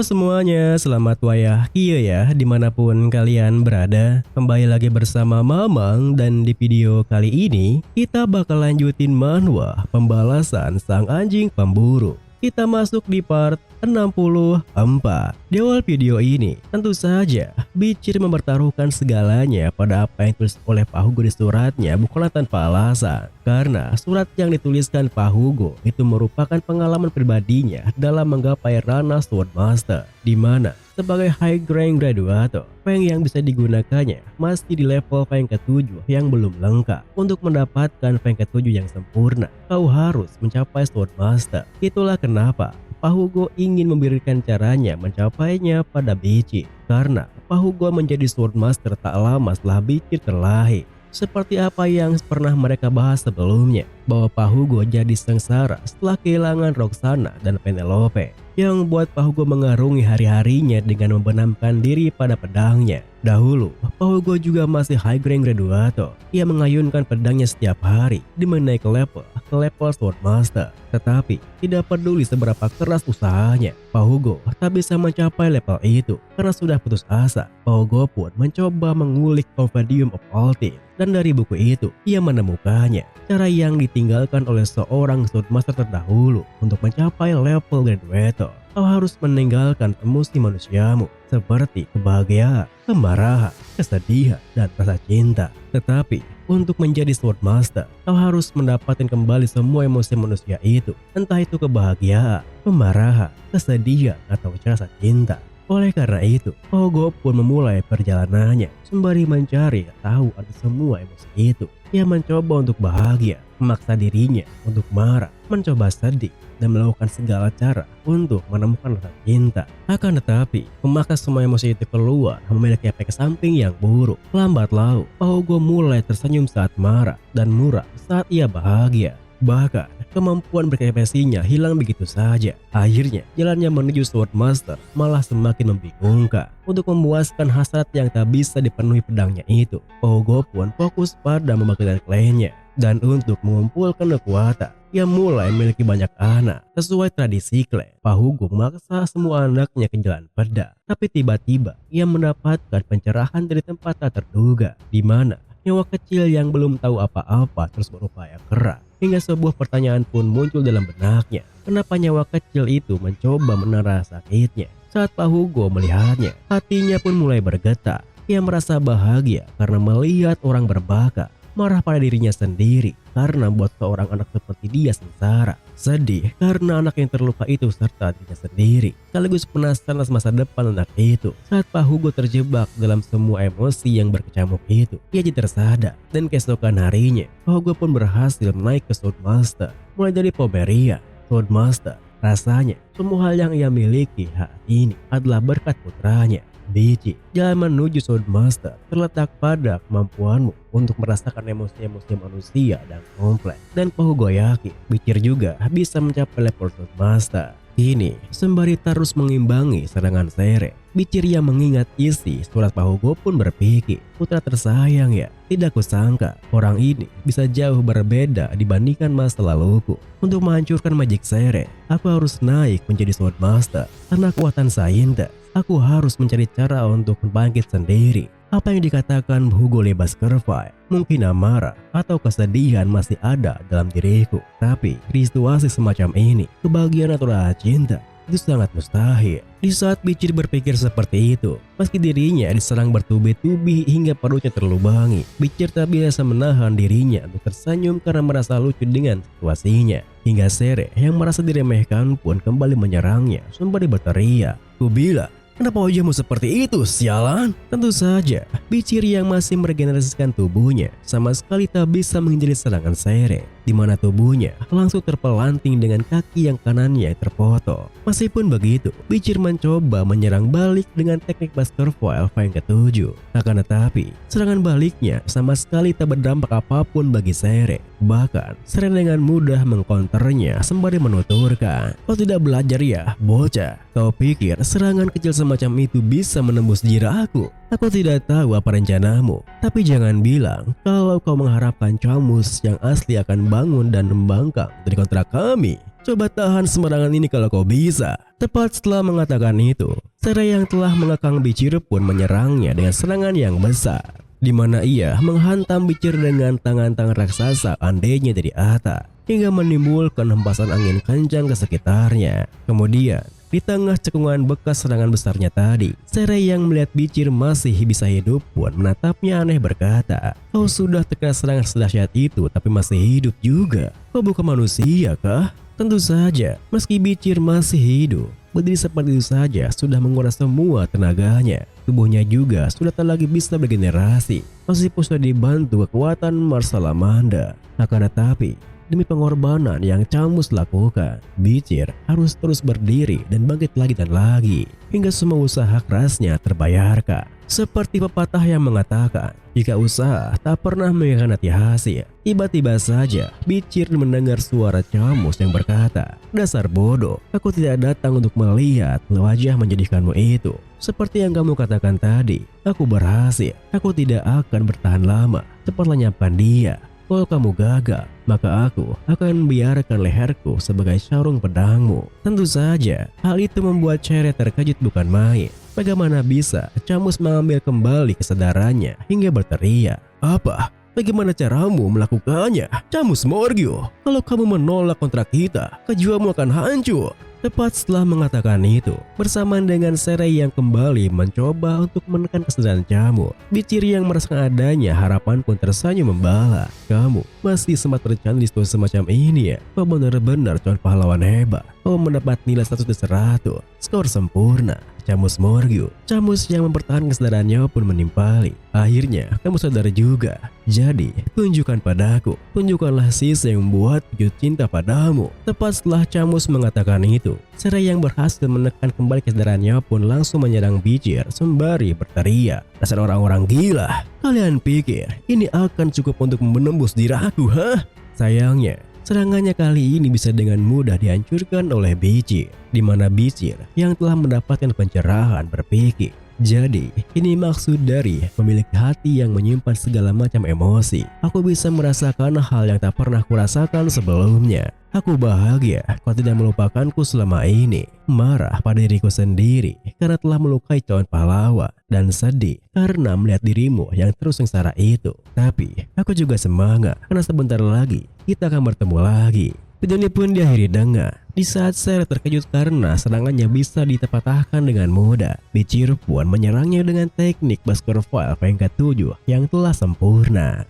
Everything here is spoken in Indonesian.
semuanya, selamat wayah kieu ya dimanapun kalian berada. Kembali lagi bersama Mamang dan di video kali ini kita bakal lanjutin manhwa pembalasan sang anjing pemburu. Kita masuk di part 64. Di awal video ini, tentu saja Bichir mempertaruhkan segalanya pada apa yang ditulis oleh Pak Hugo di suratnya bukanlah tanpa alasan. Karena surat yang dituliskan Pak Hugo itu merupakan pengalaman pribadinya dalam menggapai ranah Swordmaster, di mana sebagai high rank graduator, rank yang bisa digunakannya masih di level rank ke-7 yang belum lengkap. Untuk mendapatkan rank ke-7 yang sempurna, kau harus mencapai Swordmaster. Itulah kenapa Pak Hugo ingin memberikan caranya mencapainya pada Bichir. Karena Pak Hugo menjadi Swordmaster tak lama setelah Bichir terlahir. Seperti apa yang pernah mereka bahas sebelumnya, bahwa Pak Hugo jadi sengsara setelah kehilangan Roxana dan Penelope, yang membuat Pak Hugo mengarungi hari-harinya dengan membenamkan diri pada pedangnya. Dahulu, Pak Hugo juga masih high rank graduator. Ia mengayunkan pedangnya setiap hari demi naik ke level Swordmaster. Tetapi, tidak peduli seberapa keras usahanya, Pak Hugo tak bisa mencapai level itu karena sudah putus asa. Pak Hugo pun mencoba mengulik Compendium of All Things. Dan dari buku itu, ia menemukannya cara yang ditinggalkan oleh seorang Swordmaster terdahulu untuk mencapai level graduator. Kau harus meninggalkan emosi manusiamu seperti kebahagiaan, kemarahan, kesedihan, dan rasa cinta. Tetapi untuk menjadi Swordmaster, kau harus mendapatkan kembali semua emosi manusia itu, entah itu kebahagiaan, kemarahan, kesedihan, atau rasa cinta. Oleh karena itu, Pak Hugo pun memulai perjalanannya sembari mencari tahu arti semua emosi itu. Ia mencoba untuk bahagia, memaksa dirinya untuk marah, mencoba sedih, dan melakukan segala cara untuk menemukan rasa cinta. Akan tetapi, memaksa semua emosi itu keluar memiliki efek samping yang buruk. Lambat laun, Pak Hugo mulai tersenyum saat marah dan murah saat ia bahagia. Bahkan, kemampuan berekspresinya hilang begitu saja. Akhirnya, jalannya menuju Swordmaster malah semakin membingungkan. Untuk memuaskan hasrat yang tak bisa dipenuhi pedangnya itu, Pak Hugo pun fokus pada membangkitkan klannya. Dan untuk mengumpulkan kekuatan, ia mulai memiliki banyak anak. Sesuai tradisi klan, Pak Hugo memaksa semua anaknya ke jalan pedang. Tapi tiba-tiba, ia mendapatkan pencerahan dari tempat tak terduga, di mana nyawa kecil yang belum tahu apa-apa terus berupaya keras. Hingga sebuah pertanyaan pun muncul dalam benaknya. Kenapa nyawa kecil itu mencoba menahan sakitnya? Saat Pak Hugo melihatnya, hatinya pun mulai bergetar. Ia merasa bahagia karena melihat orang berbakat, marah pada dirinya sendiri karena buat seorang anak seperti dia sengsara. Sedih karena anak yang terluka itu serta dirinya sendiri. Sekaligus penasaran atas masa depan anak itu. Saat Pak Hugo terjebak dalam semua emosi yang berkecamuk itu, ia jadi tersadar. Dan keesokan harinya, Pak Hugo pun berhasil naik ke Swordmaster. Mulai dari Pomeria, Swordmaster. Rasanya, semua hal yang ia miliki saat ini adalah berkat putranya, Bichir. Jalan menuju Swordmaster terletak pada kemampuanmu untuk merasakan emosi-emosi manusia dan kompleks. Dan Pak Hugo yakin Bichir juga bisa mencapai level Swordmaster. Kini, sembari terus mengimbangi serangan Sere, Bichir yang mengingat isi surat Pak Hugo pun berpikir, putra tersayang ya, tidak kusangka orang ini bisa jauh berbeda dibandingkan masa laluku. Untuk menghancurkan Magic Sere, aku harus naik menjadi Swordmaster. Karena kekuatan Sainda, aku harus mencari cara untuk bangkit sendiri. Apa yang dikatakan Hugo Lebaskerville, mungkin amarah atau kesedihan masih ada dalam diriku. Tapi di situasi semacam ini, kebahagiaan atau rasa cinta itu sangat mustahil. Di saat Bichir berpikir seperti itu, meski dirinya diserang bertubi-tubi hingga perutnya terlubangi, Bichir tak bisa menahan dirinya untuk tersenyum karena merasa lucu dengan situasinya. Hingga Sere yang merasa diremehkan pun kembali menyerangnya sembari berteriak, "Kubila, kenapa wajahmu seperti itu, sialan?" Tentu saja, Bichir yang masih meregenerasikan tubuhnya sama sekali tak bisa menghindari serangan Sere, di mana tubuhnya langsung terpelanting dengan kaki yang kanannya yang terpotong. Meskipun begitu, Bichir mencoba menyerang balik dengan teknik Baskerville yang ke-7. Akan tetapi, serangan baliknya sama sekali tak berdampak apapun bagi Sere. Bahkan, Sere dengan mudah mengkonternya sembari menuturkan, "Kau tidak belajar ya, bocah? Kau pikir serangan kecil semacam itu bisa menembus jirah aku? Aku tidak tahu apa rencanamu, tapi jangan bilang kalau kau mengharapkan Camus yang asli akan bangun dan membangkang dari kontrak kami. Coba tahan sembarangan ini kalau kau bisa. Tepat setelah mengatakan itu, Serai yang telah mengekang Bicir pun menyerangnya dengan serangan yang besar, di mana ia menghantam Bicir dengan tangan-tangan raksasa andainya dari atas, hingga menimbulkan hempasan angin kencang ke sekitarnya. Kemudian, di tengah cekungan bekas serangan besarnya tadi, Serai yang melihat Bicir masih bisa hidup pun menatapnya aneh berkata, "Kau sudah terkena serangan sedahsyat itu tapi masih hidup juga. Kau bukan manusia kah?" Tentu saja, meski Bicir masih hidup, berdiri seperti itu saja sudah menguras semua tenaganya. Tubuhnya juga sudah tak lagi bisa bergenerasi, meskipun sudah dibantu kekuatan Mars Salamanda. Akan tetapi, demi pengorbanan yang Camus lakukan, Bicir harus terus berdiri dan bangkit lagi dan lagi, hingga semua usaha kerasnya terbayarkan. Seperti pepatah yang mengatakan, jika usaha tak pernah mengkhianati hasil. Tiba-tiba saja Bicir mendengar suara Camus yang berkata, "Dasar bodoh, aku tidak datang untuk melihat wajah menjadikanmu itu. Seperti yang kamu katakan tadi, aku berhasil. Aku tidak akan bertahan lama. Cepat lenyapkan dia. Kalau kamu gagal, maka aku akan membiarkan leherku sebagai sarung pedangmu." Tentu saja, hal itu membuat Cere terkejut bukan main. Bagaimana bisa Camus mengambil kembali kesadarannya hingga berteriak, "Apa? Bagaimana caramu melakukannya? Camus Morgio, kalau kamu menolak kontrak kita, kejuamu akan hancur." Tepat setelah mengatakan itu, bersamaan dengan Serai yang kembali mencoba untuk menekan kesadaran Camus, Bicir yang merasakan adanya harapan pun tersenyum membala. "Kamu masih sempat bercanda di situasi semacam ini ya? Kau benar-benar calon pahlawan hebat. Kau mendapat nilai 100 dari 100, skor sempurna." Camus Morgio, Camus yang mempertahankan kesadarannya pun menimpali. "Akhirnya kamu sadar juga. Jadi tunjukkan padaku, tunjukkanlah sisa yang membuat jatuh cinta padamu." Tepat setelah Camus mengatakan itu, Serai yang berhasil menekan kembali kesadarannya pun langsung menyerang Bicir sembari berteriak, "Dasar orang-orang gila, kalian pikir ini akan cukup untuk menembus diri aku, hah?" Sayangnya, serangannya kali ini bisa dengan mudah dihancurkan oleh Bicir, di mana Bicir yang telah mendapatkan pencerahan berpikir, "Jadi, ini maksud dari memiliki hati yang menyimpan segala macam emosi. Aku bisa merasakan hal yang tak pernah kurasakan sebelumnya. Aku bahagia kau tidak melupakanku selama ini. Marah pada diriku sendiri karena telah melukai calon pahlawan, dan sedih karena melihat dirimu yang terus sengsara itu. Tapi aku juga semangat karena sebentar lagi kita akan bertemu lagi." Video ini pun diakhiri dengan, di saat Serai terkejut karena serangannya bisa ditepatahkan dengan mudah, Bicir pun menyerangnya dengan teknik Baskor File peringkat 7 yang telah sempurna.